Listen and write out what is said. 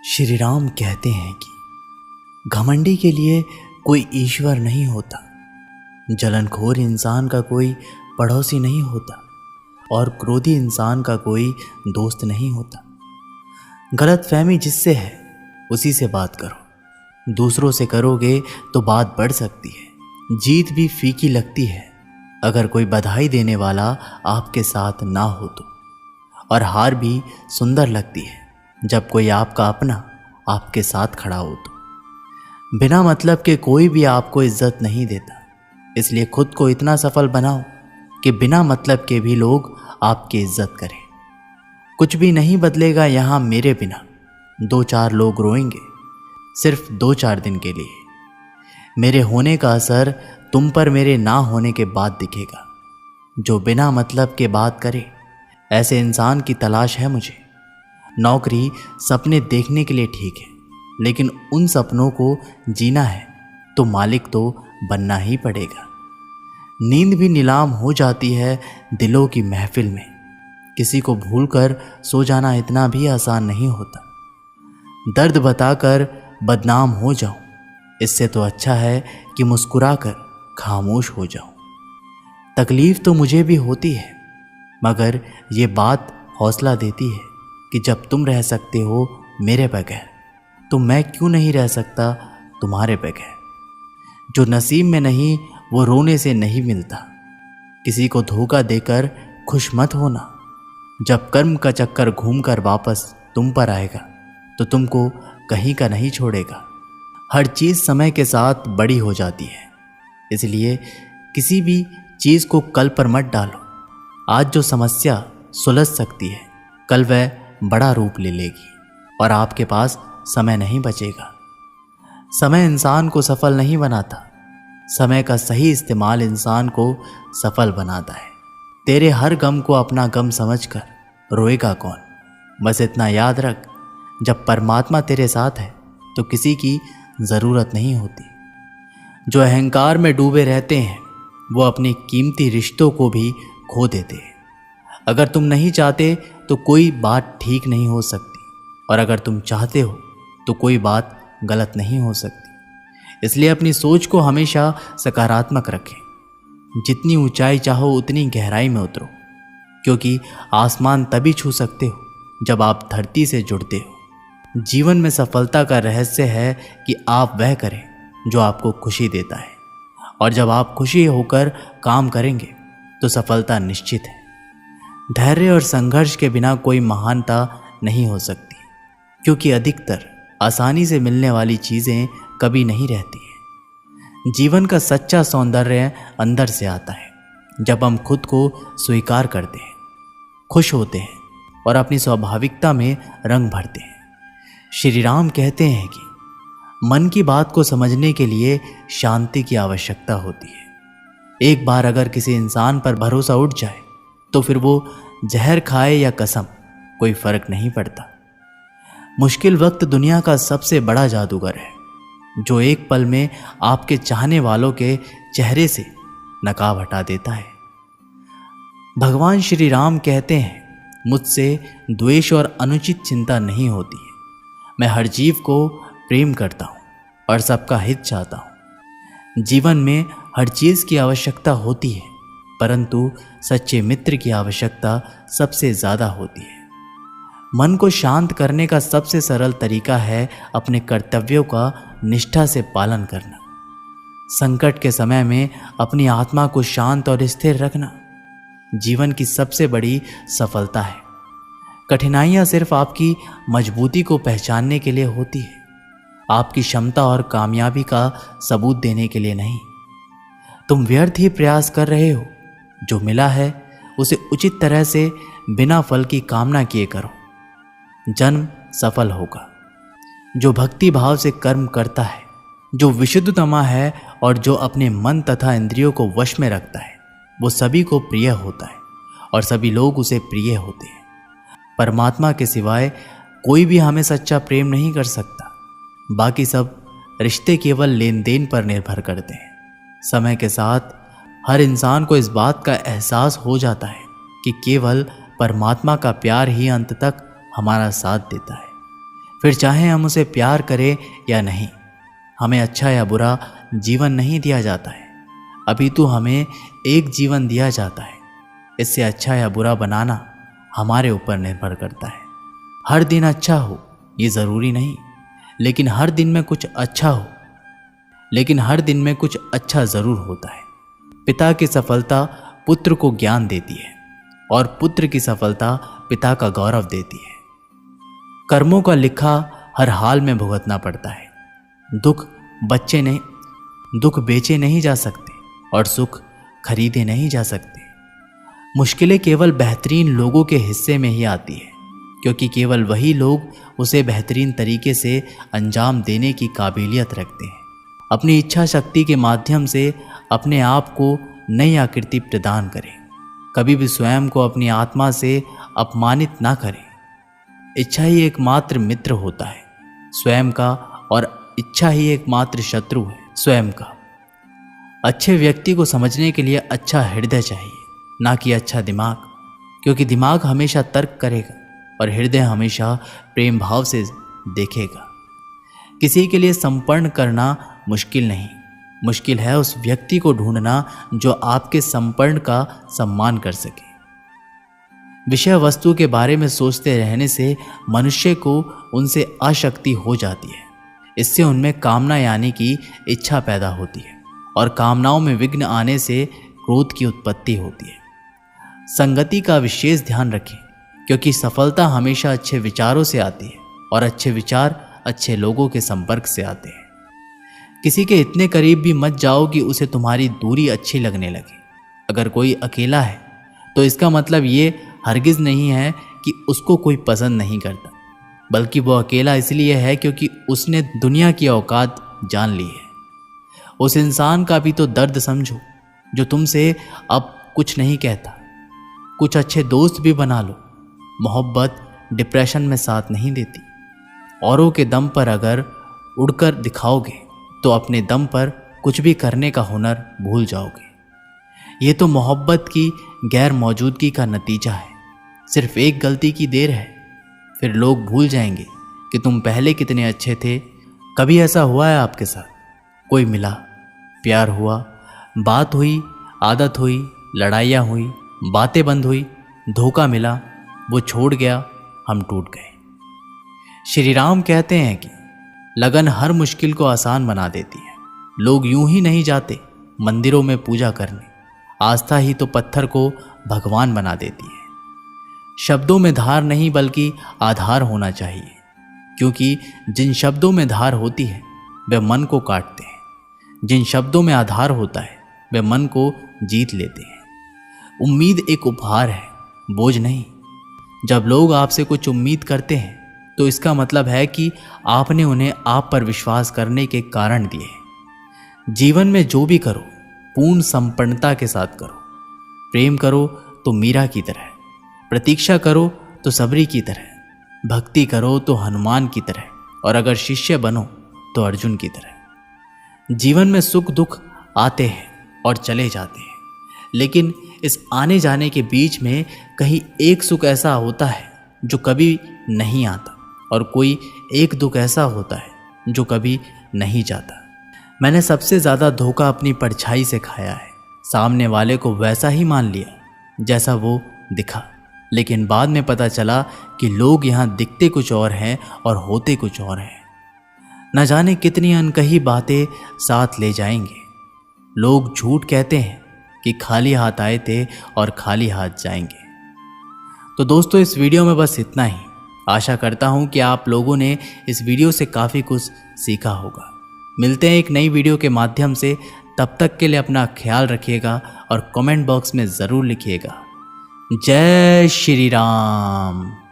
श्री राम कहते हैं कि घमंडी के लिए कोई ईश्वर नहीं होता, जलनखोर इंसान का कोई पड़ोसी नहीं होता और क्रोधी इंसान का कोई दोस्त नहीं होता। गलतफहमी जिससे है उसी से बात करो, दूसरों से करोगे तो बात बढ़ सकती है। जीत भी फीकी लगती है अगर कोई बधाई देने वाला आपके साथ ना हो तो, और हार भी सुंदर लगती है जब कोई आपका अपना आपके साथ खड़ा हो तो। बिना मतलब के कोई भी आपको इज्जत नहीं देता, इसलिए खुद को इतना सफल बनाओ कि बिना मतलब के भी लोग आपकी इज्जत करें। कुछ भी नहीं बदलेगा यहाँ मेरे बिना, 2-4 लोग रोएंगे सिर्फ 2-4 दिन के लिए। मेरे होने का असर तुम पर मेरे ना होने के बाद दिखेगा। जो बिना मतलब के बात करे ऐसे इंसान की तलाश है मुझे। नौकरी सपने देखने के लिए ठीक है, लेकिन उन सपनों को जीना है तो मालिक तो बनना ही पड़ेगा। नींद भी नीलाम हो जाती है दिलों की महफिल में। किसी को भूलकर सो जाना इतना भी आसान नहीं होता। दर्द बताकर बदनाम हो जाऊं, इससे तो अच्छा है कि मुस्कुराकर खामोश हो जाऊं। तकलीफ तो मुझे भी होती है, मगर ये बात हौसला देती है कि जब तुम रह सकते हो मेरे बगैर, तो मैं क्यों नहीं रह सकता तुम्हारे बगैर। जो नसीब में नहीं वो रोने से नहीं मिलता। किसी को धोखा देकर खुश मत होना। जब कर्म का चक्कर घूमकर वापस तुम पर आएगा तो तुमको कहीं का नहीं छोड़ेगा। हर चीज़ समय के साथ बड़ी हो जाती है, इसलिए किसी भी चीज़ को कल पर मत डालो। आज जो समस्या सुलझ सकती है, कल वह बड़ा रूप ले लेगी और आपके पास समय नहीं बचेगा। समय इंसान को सफल नहीं बनाता, समय का सही इस्तेमाल इंसान को सफल बनाता है। तेरे हर गम को अपना गम समझकर रोएगा कौन। बस इतना याद रख, जब परमात्मा तेरे साथ है तो किसी की ज़रूरत नहीं होती। जो अहंकार में डूबे रहते हैं वो अपनी कीमती रिश्तों को भी खो देते हैं। अगर तुम नहीं चाहते तो कोई बात ठीक नहीं हो सकती, और अगर तुम चाहते हो तो कोई बात गलत नहीं हो सकती। इसलिए अपनी सोच को हमेशा सकारात्मक रखें। जितनी ऊंचाई चाहो उतनी गहराई में उतरो, क्योंकि आसमान तभी छू सकते हो जब आप धरती से जुड़ते हो। जीवन में सफलता का रहस्य है कि आप वह करें जो आपको खुशी देता है, और जब आप खुशी होकर काम करेंगे तो सफलता निश्चित है। धैर्य और संघर्ष के बिना कोई महानता नहीं हो सकती, क्योंकि अधिकतर आसानी से मिलने वाली चीज़ें कभी नहीं रहती हैं। जीवन का सच्चा सौंदर्य अंदर से आता है, जब हम खुद को स्वीकार करते हैं, खुश होते हैं और अपनी स्वाभाविकता में रंग भरते हैं। श्री राम कहते हैं कि मन की बात को समझने के लिए शांति की आवश्यकता होती है। एक बार अगर किसी इंसान पर भरोसा उठ जाए तो फिर वो जहर खाए या कसम, कोई फर्क नहीं पड़ता। मुश्किल वक्त दुनिया का सबसे बड़ा जादूगर है, जो एक पल में आपके चाहने वालों के चेहरे से नकाब हटा देता है। भगवान श्री राम कहते हैं, मुझसे द्वेष और अनुचित चिंता नहीं होती है। मैं हर जीव को प्रेम करता हूँ और सबका हित चाहता हूँ। जीवन में हर चीज़ की आवश्यकता होती है, परंतु सच्चे मित्र की आवश्यकता सबसे ज़्यादा होती है। मन को शांत करने का सबसे सरल तरीका है अपने कर्तव्यों का निष्ठा से पालन करना। संकट के समय में अपनी आत्मा को शांत और स्थिर रखना जीवन की सबसे बड़ी सफलता है। कठिनाइयाँ सिर्फ आपकी मजबूती को पहचानने के लिए होती है, आपकी क्षमता और कामयाबी का सबूत देने के लिए नहीं। तुम व्यर्थ ही प्रयास कर रहे हो, जो मिला है उसे उचित तरह से बिना फल की कामना किए करो। जन्म सफल होगा। जो भक्ति भाव से कर्म करता है, जो विशुद्धतमा है और जो अपने मन तथा इंद्रियों को वश में रखता है, वो सभी को प्रिय होता है और सभी लोग उसे प्रिय होते हैं। परमात्मा के सिवाय कोई भी हमें सच्चा प्रेम नहीं कर सकता। बाकी सब रिश्ते केवल लेन देन पर निर्भर करते हैं। समय के साथ हर इंसान को इस बात का एहसास हो जाता है कि केवल परमात्मा का प्यार ही अंत तक हमारा साथ देता है। फिर चाहे हम उसे प्यार करें या नहीं, हमें अच्छा या बुरा जीवन नहीं दिया जाता है, अपितु हमें एक जीवन दिया जाता है। इससे अच्छा या बुरा बनाना हमारे ऊपर निर्भर करता है। हर दिन अच्छा हो ये ज़रूरी नहीं, लेकिन हर दिन में कुछ अच्छा ज़रूर होता है। पिता की सफलता पुत्र को ज्ञान देती है और पुत्र की सफलता पिता का गौरव देती है। कर्मों का लिखा हर हाल में भुगतना पड़ता है। दुख बेचे नहीं जा सकते और सुख खरीदे नहीं जा सकते। मुश्किलें केवल बेहतरीन लोगों के हिस्से में ही आती है, क्योंकि केवल वही लोग उसे बेहतरीन तरीके से अंजाम देने की काबिलियत रखते हैं। अपनी इच्छा शक्ति के माध्यम से अपने आप को नई आकृति प्रदान करें। कभी भी स्वयं को अपनी आत्मा से अपमानित ना करें। इच्छा ही एकमात्र मित्र होता है स्वयं का, और इच्छा ही एकमात्र शत्रु है स्वयं का। अच्छे व्यक्ति को समझने के लिए अच्छा हृदय चाहिए, ना कि अच्छा दिमाग, क्योंकि दिमाग हमेशा तर्क करेगा और हृदय हमेशा प्रेम भाव से देखेगा। किसी के लिए समर्पण करना मुश्किल नहीं, मुश्किल है उस व्यक्ति को ढूंढना जो आपके समर्पण का सम्मान कर सके। विषय वस्तु के बारे में सोचते रहने से मनुष्य को उनसे आसक्ति हो जाती है। इससे उनमें कामना यानी कि इच्छा पैदा होती है, और कामनाओं में विघ्न आने से क्रोध की उत्पत्ति होती है। संगति का विशेष ध्यान रखें, क्योंकि सफलता हमेशा अच्छे विचारों से आती है और अच्छे विचार अच्छे लोगों के संपर्क से आते हैं। किसी के इतने करीब भी मत जाओ कि उसे तुम्हारी दूरी अच्छी लगने लगे। अगर कोई अकेला है तो इसका मतलब ये हरगिज नहीं है कि उसको कोई पसंद नहीं करता, बल्कि वो अकेला इसलिए है क्योंकि उसने दुनिया की औकात जान ली है। उस इंसान का भी तो दर्द समझो जो तुमसे अब कुछ नहीं कहता। कुछ अच्छे दोस्त भी बना लो। मोहब्बत डिप्रेशन में साथ नहीं देती। औरों के दम पर अगर उड़कर दिखाओगे तो अपने दम पर कुछ भी करने का हुनर भूल जाओगे। ये तो मोहब्बत की गैर मौजूदगी का नतीजा है। सिर्फ एक गलती की देर है, फिर लोग भूल जाएंगे कि तुम पहले कितने अच्छे थे। कभी ऐसा हुआ है आपके साथ? कोई मिला, प्यार हुआ, बात हुई, आदत हुई, लड़ाइयाँ हुई, बातें बंद हुई, धोखा मिला, वो छोड़ गया, हम टूट गए। श्री राम कहते हैं कि लगन हर मुश्किल को आसान बना देती है। लोग यूं ही नहीं जाते मंदिरों में पूजा करने। आस्था ही तो पत्थर को भगवान बना देती है। शब्दों में धार नहीं बल्कि आधार होना चाहिए, क्योंकि जिन शब्दों में धार होती है वे मन को काटते हैं। जिन शब्दों में आधार होता है वे मन को जीत लेते हैं। उम्मीद एक उपहार है, बोझ नहीं। जब लोग आपसे कुछ उम्मीद करते हैं तो इसका मतलब है कि आपने उन्हें आप पर विश्वास करने के कारण दिए। जीवन में जो भी करो पूर्ण संपन्नता के साथ करो। प्रेम करो तो मीरा की तरह, प्रतीक्षा करो तो सबरी की तरह, भक्ति करो तो हनुमान की तरह, और अगर शिष्य बनो तो अर्जुन की तरह। जीवन में सुख दुख आते हैं और चले जाते हैं, लेकिन इस आने जाने के बीच में कहीं एक सुख ऐसा होता है जो कभी नहीं आता, और कोई एक दुख ऐसा होता है जो कभी नहीं जाता। मैंने सबसे ज़्यादा धोखा अपनी परछाई से खाया है। सामने वाले को वैसा ही मान लिया जैसा वो दिखा, लेकिन बाद में पता चला कि लोग यहाँ दिखते कुछ और हैं और होते कुछ और हैं। न जाने कितनी अनकही बातें साथ ले जाएंगे। लोग झूठ कहते हैं कि खाली हाथ आए थे और खाली हाथ जाएंगे। तो दोस्तों, इस वीडियो में बस इतना ही। आशा करता हूँ कि आप लोगों ने इस वीडियो से काफ़ी कुछ सीखा होगा। मिलते हैं एक नई वीडियो के माध्यम से। तब तक के लिए अपना ख्याल रखिएगा और कमेंट बॉक्स में ज़रूर लिखिएगा। जय श्री राम।